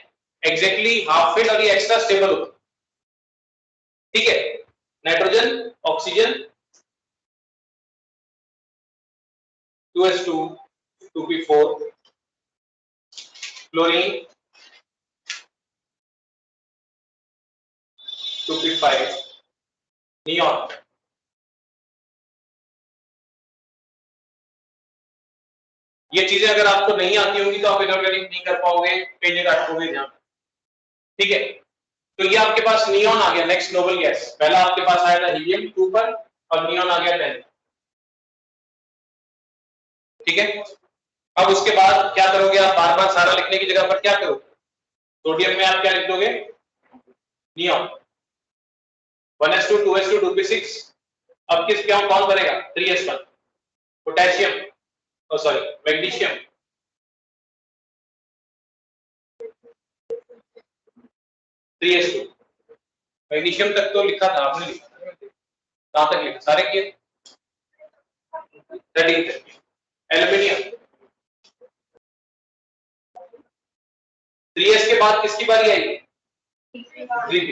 एग्जैक्टली हाफ फिल्ड और ये एक्स्ट्रा स्टेबल होती है, ठीक है। Nitrogen, oxygen 2s2 2p4, chlorine 2p5, neon. ये चीजें अगर आपको नहीं आती होंगी तो आप इनऑर्गेनिक नहीं कर पाओगे, कई जगह अटकोगे ध्यान, ठीक है। तो ये आपके पास नियॉन आ गया, नेक्स्ट नोबल गैस। पहला आपके पास आया था हीलियम 2 पर और नियॉन आ गया 10, ठीक है। अब उसके बाद क्या करोगे आप, बार बार सारा लिखने की जगह पर क्या करोगे, सोडियम में आप क्या लिख दोगे? Neon 1s2 2s2 2p6। अब किस क्या कौन बनेगा? 3s1। पोटेशियम, ओ सॉरी मैग्नीशियम 3s2। मैग्नीशियम तक तो लिखा था आपने, लिखा था कहां तक लिखा, सारे किए 13 तक। एल्यूमिनियम 3s के बाद किसकी बारी आई? 3p।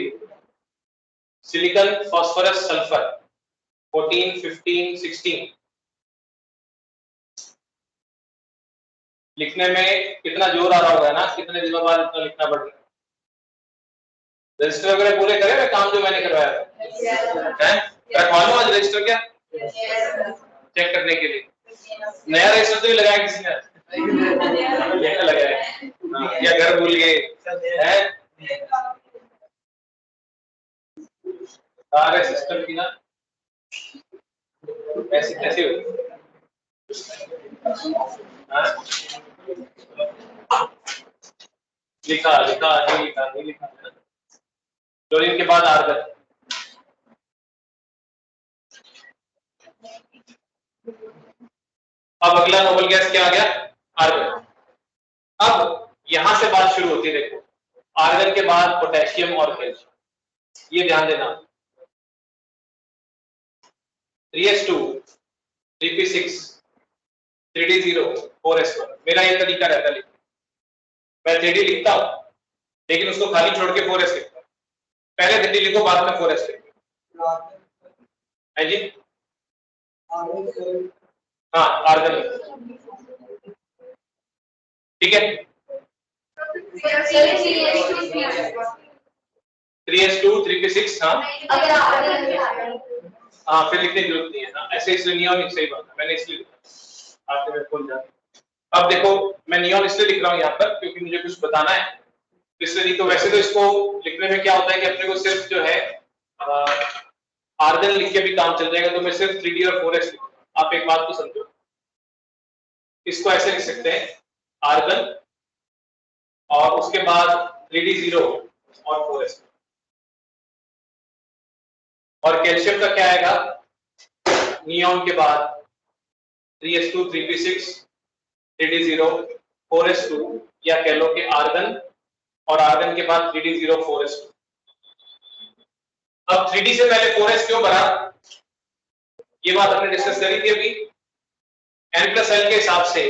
Silicon phosphorus sulphur 14 15 16। लिखने में कितना जोर आ रहा होगा ना, कितने दिनों बाद इतना लिखना पड़ रहा है। रजिस्टर वगैरह पूरे करे मैं काम जो मैंने करवाया था हैं? रखवा लो आज रजिस्टर क्या चेक करने के लिए। नया रजिस्टर तो नहीं लगाया किसी ने लगाया हाँ, या घर भूल गए हैं सारे सिस्टम की ना ऐसी कैसी होती लिखा लिखा नहीं लिखा नहीं लिखा क्लोरीन के बाद आर्गन अब अगला नोबल गैस क्या आ गया आर्गन। अब यहां से बात शुरू होती है देखो आर्गन के बाद पोटेशियम और कैल्शियम ये ध्यान देना 3s2 3p6 3d0 4s1 मेरा ये तरीका रहता है मैं 3d लिखता हूं लेकिन उसको खाली छोड़ के 4s लिखता हूं पहले 3d लिखो बाद में 4s लिखो है जी हाँ आर्गन ठीक है 3s2 3p6 हाँ हाँ फिर लिखने की जरूरत नहीं है ना ऐसे इसलिए नियॉन सही बात है मैंने इसलिए लिखा आपके मैं भूल जाता अब देखो मैं नियॉन इसलिए लिख रहा हूँ यहाँ पर क्योंकि मुझे कुछ बताना है इसलिए नहीं तो वैसे तो इसको लिखने में क्या होता है कि अपने को सिर्फ जो है आर्गन लिख के भी काम चल जाएगा तो मैं सिर्फ 3d और 4s लिखूंगा आप एक बात को समझो इसको ऐसे लिख सकते हैं आर्गन और उसके बाद 3d0 और 4s और कैल्शियम का क्या आएगा नियॉन के बाद 3s2 3p6 3d0 4s2 या कह लो कि आर्गन और आर्गन के बाद 3d0 4s2 अब 3d से पहले 4s क्यों भरा ये बात हमने डिस्कस करी थी अभी n+l के हिसाब से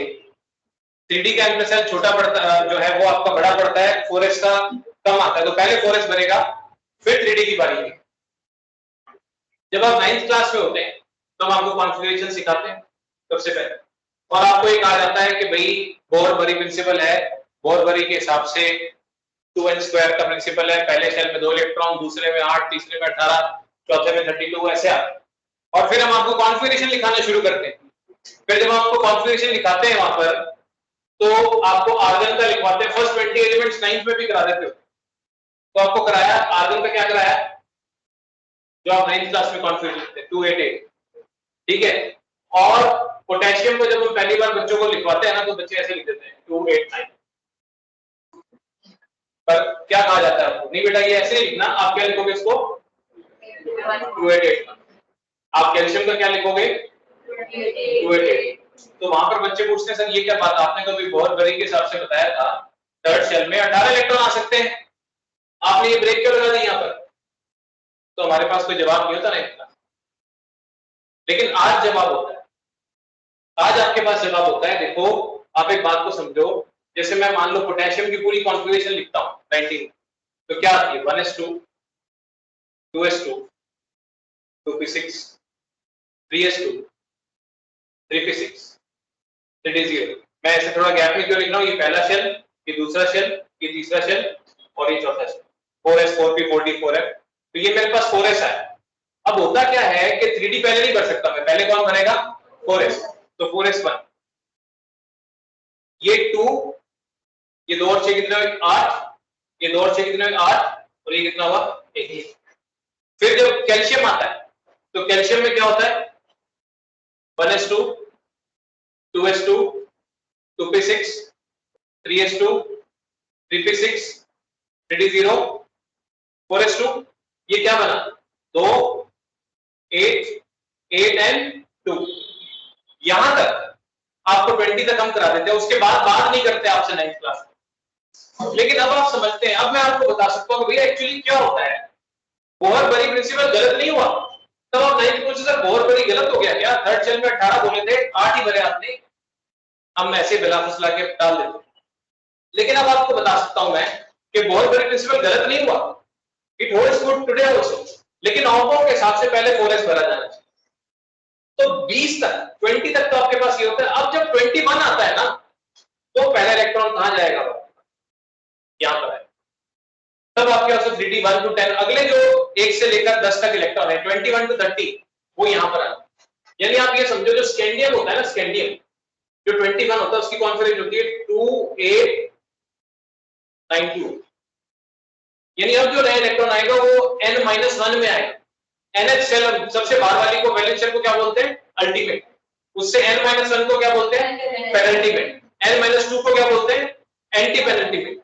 3d का n+l छोटा पड़ता जो है वो आपका बड़ा पड़ता है 4s का कम आता है तो पहले 4s बनेगा फिर 3d की बारी है जब आप 9th क्लास में होते हैं तो हम आपको कॉन्फ़िगरेशन सिखाते हैं सबसे पहले और आपको एक आ जाता है कि भाई बोर-बरी प्रिंसिपल है बोर-बरी के हिसाब से 2n² का प्रिंसिपल है पहले शेल में 2 इलेक्ट्रॉन दूसरे में 8 तीसरे में 18 चौथे में 32 ऐसे आता और फिर हम आपको कॉन्फ़िगरेशन लिखाना शुरू करते हैं फिर जब आपको कॉन्फ़िगरेशन लिखाते हैं वहां पर तो आपको आर्गन का लिखवाते हैं फर्स्ट 20 एलिमेंट्स 9th में भी करा देते हो तो आपको कराया आर्गन का क्या कराया जो आप 9th क्लास में कॉन्फ़िगरेशन लिखते हैं 288 ठीक है और पोटेशियम को जब हम पहली बार बच्चों को लिखवाते हैं ना तो बच्चे ऐसे लिख देते हैं 289 पर क्या कहा जाता है आपको नहीं बेटा ये ऐसे लिखना आप क्या लिखोगे इसको 288 आप कैल्शियम का क्या लिखोगे 288 तो वहां पर बच्चे पूछते हैं सर ये क्या बात आपने कभी बहुत बड़ी के हिसाब से बताया था थर्ड शेल में 18 इलेक्ट्रॉन आ सकते हैं आपने ये ब्रेक क्यों लगा दी यहाँ पर तो हमारे पास कोई जवाब नहीं होता ना इतना लेकिन आज जवाब होता है आज आपके पास जवाब होता है देखो आप एक बात को समझो जैसे मैं मान लो पोटेशियम की पूरी कॉन्फ़िगरेशन लिखता हूं 19 तो क्या आती है 1s2 2s2 2p6 3s2 3p6 3d0 मैं ऐसे थोड़ा गैप में क्यों लिख रहा हूं ये पहला शेल ये दूसरा शेल ये तीसरा शेल और ये चौथा shell 4s 4p 4d 4f तो ये मेरे पास 4s है अब होता क्या है कि 3d पहले नहीं भर सकता मैं पहले कौन बनेगा 4s तो 4s1 ये 2 ये 2 और 6 कितना हुआ 8 ये 2 और 6 कितना हुआ 8 और ये कितना हुआ 1 फिर जब कैल्शियम आता है तो कैल्शियम में क्या होता है 1s2 2s2 2p6 3s2 3p6 3d0 4s2 ये क्या बना 2 8 8 एंड 2 यहां तक आपको 20 तक हम करा देते हैं उसके बाद बात नहीं करते आपसे 9th क्लास में लेकिन अब आप समझते हैं अब मैं आपको बता सकता हूं कि भैया एक्चुअली क्या होता है बोहर-बरी प्रिंसिपल गलत नहीं हुआ तब आप 9th पूछे सर बोहर-बरी गलत हो गया क्या थर्ड शेल में 18 बोले थे 8 ही भरे आपने हम ऐसे बिला फुसला के डाल देते लेकिन अब आपको बता सकता हूं मैं कि बोहर-बरी प्रिंसिपल गलत नहीं हुआ it holds good today also लेकिन ऑपो के हिसाब से पहले 4s भरा जाना चाहिए तो 20 तक 20 तक तो आपके पास ये होता है अब जब 21 आता है ना तो पहला इलेक्ट्रॉन कहां जाएगा यहां पर है तब आपके पास में 3d 1 to 10 अगले जो 1 से लेकर 10 तक इलेक्ट्रॉन है 21 to 30 वो यहां पर आ, यानी आप ये समझो जो स्कैंडियम होता है ना, स्कैंडियम जो 21 होता है उसकी कॉन्फिगरेशन होती है 2 8 9 2, यानी अब जो नया इलेक्ट्रॉन आएगा वो n-1 में आएगा। NH शेल सबसे बाहर वाली को वैलेंस शेल को क्या बोलते हैं? अल्टीमेट। उससे n-1 को क्या बोलते हैं? पेनल्टीमेट। n-2 को क्या बोलते हैं? Anti penultimate.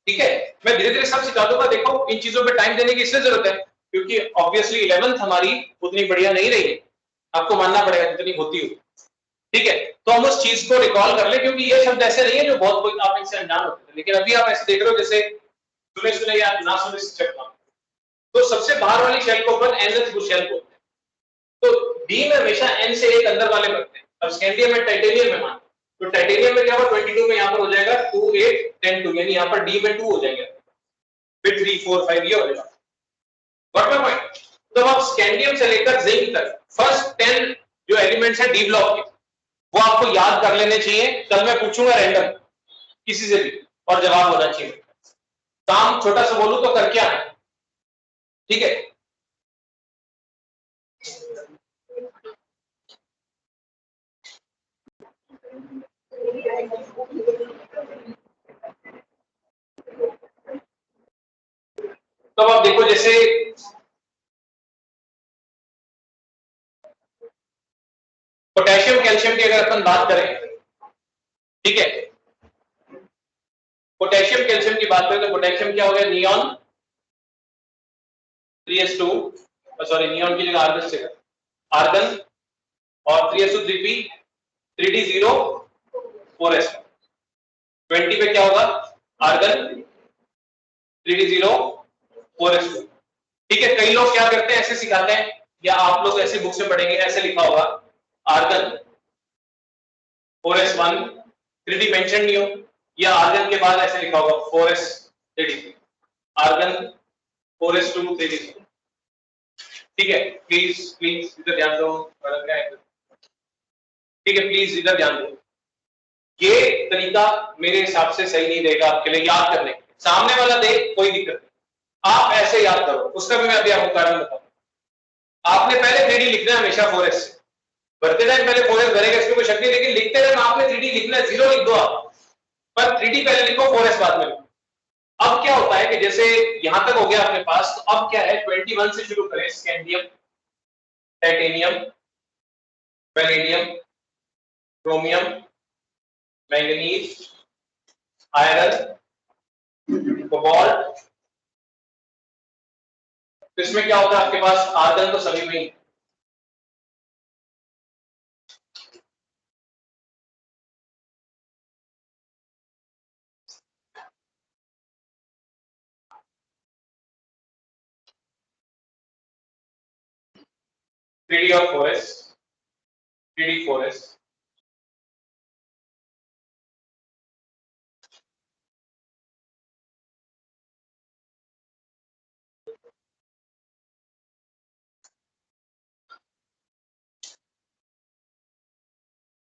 ठीक है, मैं धीरे धीरे सब सिखा दूंगा। देखो इन चीजों पे टाइम देने की इसलिए जरूरत है क्योंकि ऑब्वियसली 11th हमारी उतनी बढ़िया नहीं रही है, आपको मानना पड़ेगा जितनी होती हो। ठीक है, तो हम उस चीज को रिकॉल कर ले क्योंकि ये शब्द ऐसे नहीं है जो बहुत आप इनसे अनजान होते थे, लेकिन अभी आप ऐसे देख रहे हो जैसे सुने सुने या ना सुने शिक्षक। तो सबसे बाहर वाली शेल को अपन nth शेल बोलते हैं, तो डी में हमेशा n से एक अंदर वाले बनते हैं। अब स्कैंडियम में टाइटेनियम में मान, तो टाइटेनियम में क्या होगा 22 में यहां पर हो जाएगा 2 8 10 2, यानी यहां पर डी में 2 हो जाएंगे, फिर 3 4 5 ये हो जाएगा। What my point? तो अब स्कैंडियम से लेकर जिंक तक फर्स्ट 10 जो एलिमेंट्स हैं डी ब्लॉक के वो आपको याद कर लेने चाहिए। कल मैं पूछूंगा रैंडम किसी से भी और जवाब होना चाहिए। काम छोटा सा बोलूं तो करके आना, ठीक है? तो आप देखो जैसे पोटेशियम कैल्शियम की अगर अपन बात करें, ठीक है, पोटेशियम कैल्शियम की बात करें तो पोटेशियम क्या हो गया? नियॉन 3s2, सॉरी नियॉन की जगह आर्गन से आर्गन और 3s2 3p 3d0 4s 20 पे क्या होगा? Argon 3d0 4s2। ठीक है, कई लोग क्या करते हैं ऐसे सिखाते हैं या आप लोग ऐसे बुक से पढ़ेंगे ऐसे लिखा होगा आर्गन 4s1 3d मेंशन नहीं हो, या आर्गन के बाद ऐसे लिखा होगा 4s 3d argon 4s2 3d। ठीक है, प्लीज प्लीज इधर ध्यान दो, क्या है? ठीक है, प्लीज इधर ध्यान दो। ये तरीका मेरे हिसाब से सही नहीं रहेगा आपके लिए याद करने। सामने वाला दे कोई दिक्कत नहीं, आप ऐसे याद करो, उसका भी मैं अभी आपको कारण बताऊं। आपने पहले 3d लिखना है हमेशा 4s से, भरते टाइम पहले 4s भरेगा इसमें कोई शक नहीं, लेकिन लिखते टाइम आपने 3d लिखना है, 0 लिख दो आप, पर 3d पहले लिखो 4s बाद में लिखो। अब क्या होता है कि जैसे यहां तक हो गया अपने पास, तो अब क्या है 21 से शुरू करें। Scandium, titanium, palladium, chromium, manganese, iron, cobalt. तो इसमें क्या होता है आपके पास? आर्गन तो सभी में ही, थ्री और 4s 3d 4s।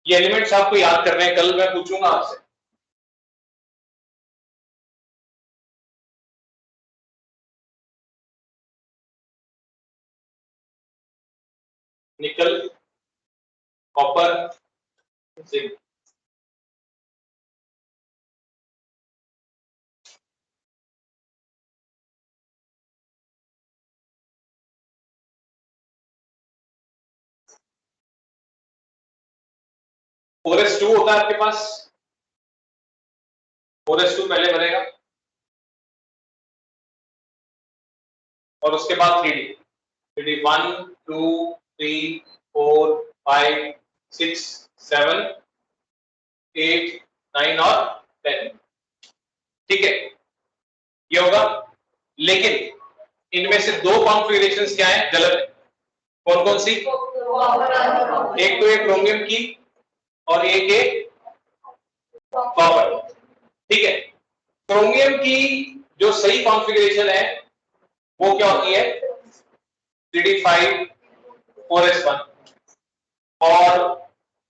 ये एलिमेंट्स आपको याद करने हैं, कल मैं पूछूंगा आपसे। निकल, कॉपर, जिंक। फोरेस 2 होता है आपके पास, फोरेस 2 पहले भरेगा और उसके बाद 3d 1 2 3 4 5 6 7 8 9 और 10। ठीक है, ये होगा। लेकिन इनमें से दो कॉन्फ़िगरेशंस क्या है? गलत है। कौन कौन सी? एक तो एक क्रोमियम की और एक कॉपर। ठीक है, क्रोमियम की जो सही कॉन्फ़िगरेशन है वो क्या होती है? 3d5 4s1, और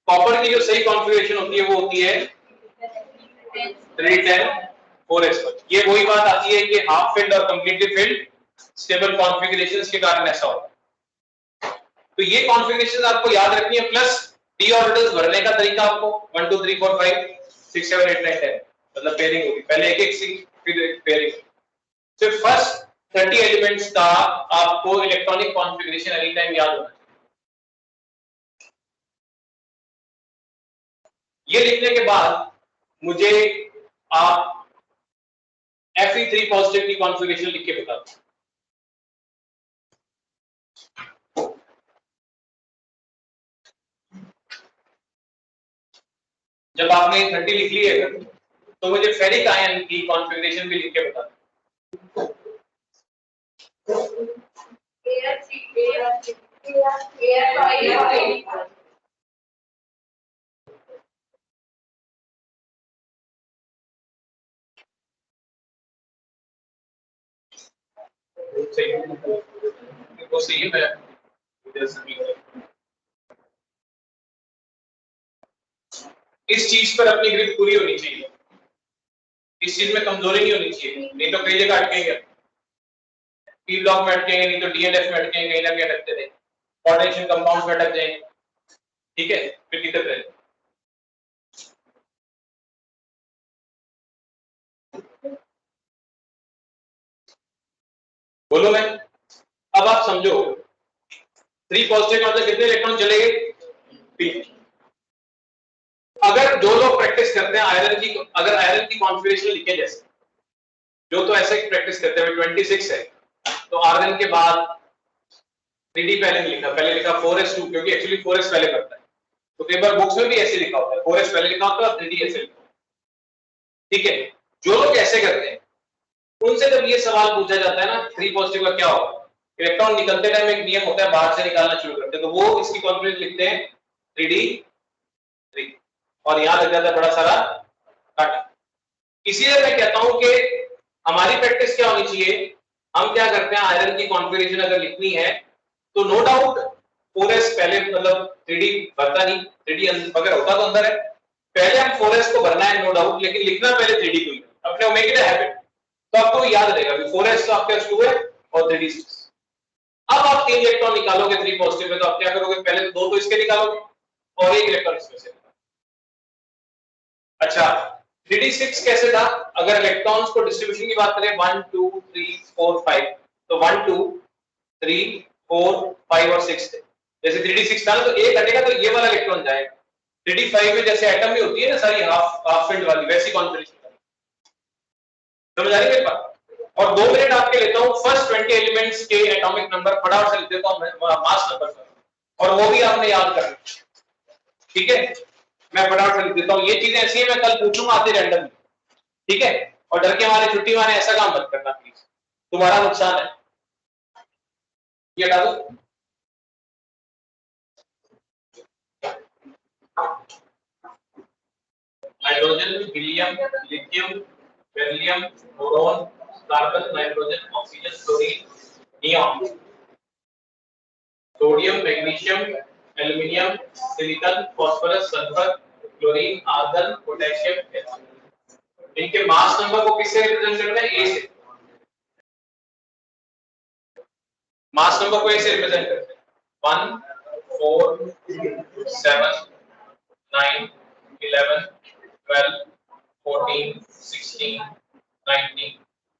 कॉपर की जो सही कॉन्फ़िगरेशन होती है वो होती है 3d10 4s1। ये वही बात आती है कि हाफ फिल्ड और कंप्लीटली फिल्ड स्टेबल कॉन्फ़िगरेशंस के कारण ऐसा होता है। तो ये कॉन्फ़िगरेशंस आपको याद रखनी है, प्लस d ऑर्बिटल्स भरने का तरीका आपको 1 2 3 4 5 6 7 8 9 10 मतलब पेयरिंग होगी, पहले एक एक सी फिर एक पेयरिंग। तो फर्स्ट 30 एलिमेंट्स का आपको इलेक्ट्रॉनिक कॉन्फ़िगरेशन एनी टाइम याद होना चाहिए। ये लिखने के बाद मुझे आप Fe3 पॉजिटिव की कॉन्फ़िगरेशन लिख के बता दो। जब आपने 30 लिख ली है तो मुझे फेरिक आयन की कॉन्फ़िगरेशन भी लिख के बता दो। सही है। इस चीज पर अपनी ग्रिप पूरी होनी चाहिए, इस चीज में कमजोरी नहीं होनी चाहिए, नहीं तो कई जगह अटकेंगे, पी ब्लॉक में अटकेंगे, नहीं तो डीएनएफ में अटकेंगे, कहीं ना कहीं अटकते रहे, कोऑर्डिनेशन कंपाउंड्स में अटक जाएंगे, ठीक है, फिर दिक्कत रहेगी। बोलो मैं, अब आप समझो 3 पॉजिटिव मतलब कितने इलेक्ट्रॉन चले गए? पी। अगर जो लोग प्रैक्टिस करते हैं आयरन की, अगर आयरन की कॉन्फ़िगरेशन लिखे जैसे, जो तो ऐसे प्रैक्टिस करते हैं 26 है तो आर्गन के बाद 3d पहले नहीं लिखा, पहले लिखा 4s2 क्योंकि एक्चुअली 4s पहले करता है, तो कई बार बुक्स में भी ऐसे लिखा होता है 4s पहले लिखा होता है और 3d ऐसे लिखा होता है, ठीक है। जो लोग ऐसे करते हैं उनसे जब ये सवाल पूछा जाता है ना 3 पॉजिटिव का क्या होगा, इलेक्ट्रॉन निकलते टाइम एक नियम होता है बाहर से निकालना शुरू करते हैं, तो वो इसकी कॉन्फ़िगरेशन लिखते हैं 3d3 और यहां लग जाता है बड़ा सारा काटा। इसीलिए मैं कहता हूं कि हमारी प्रैक्टिस क्या होनी चाहिए, हम क्या करते हैं आयरन की कॉन्फ़िगरेशन अगर लिखनी है तो नो डाउट 4s पहले मतलब 3d भरता नहीं, 3d अगर होता तो अंदर है, पहले हम 4s को भरना है नो डाउट, लेकिन लिखना पहले 3d को ही, अपने मेक इट अ हैबिट, तो आपको याद रहेगा कि 4s तो आपके 2 है और 3d 6। अब आप 3 इलेक्ट्रॉन निकालोगे 3 पॉजिटिव में तो आप क्या करोगे, पहले तो 2 तो इसके निकालोगे और 1 इलेक्ट्रॉन इसमें से। अच्छा 3d6 कैसे था, अगर इलेक्ट्रॉन्स को डिस्ट्रीब्यूशन की बात करें 1 2 3 4 5 तो 1 2 3 4 5 और 6 थे, जैसे 3d6 था ना तो एक हटेगा तो ये वाला इलेक्ट्रॉन जाएगा, 3d5 में जैसे एटम में होती है ना सारी हाफ फील्ड वाली वैसी कॉन्फ़िगरेशन, समझ आ रही है मेरी बात। और 2 मिनट आपके लेता हूं फर्स्ट 20 एलिमेंट्स के एटॉमिक नंबर फटाफट से लिख देता हूं मास नंबर और वो भी आपने याद करना, ठीक है, मैं फटाफट से लिख देता हूं, ये चीजें ऐसी है मैं कल पूछूंगा आते रैंडम, ठीक है, और डर के मारे छुट्टी मारे ऐसा काम मत करना प्लीज, तुम्हारा नुकसान है। ये हटा दो, hydrogen helium lithium beryllium boron carbon nitrogen oxygen chlorine neon sodium magnesium aluminium silicon phosphorus sulphur chlorine argon potassium, इनके मास नंबर को किससे रिप्रेजेंट करना है, ए से, मास नंबर को ए से रिप्रेजेंट करते हैं 1 4 7 9 11 12 14 16 19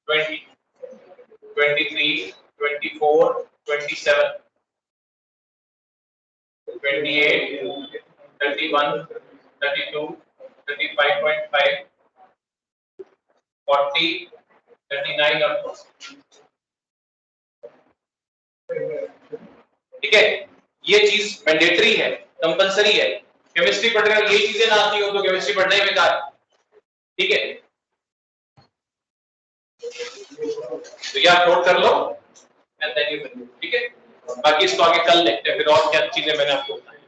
20 23 24 27 28 31 32 35.5 40 39 और 40, ठीक है। ये चीज मैंडेटरी है, कंपलसरी है, केमिस्ट्री पढ़ रहे हो ये चीजें ना आती हो तो केमिस्ट्री पढ़ना ही बेकार, ठीक है, तो ये आप नोट कर लो एंड देन यू, ठीक है, बाकी इसको आगे कल देखते हैं फिर और क्या चीजें मैंने आपको बताई।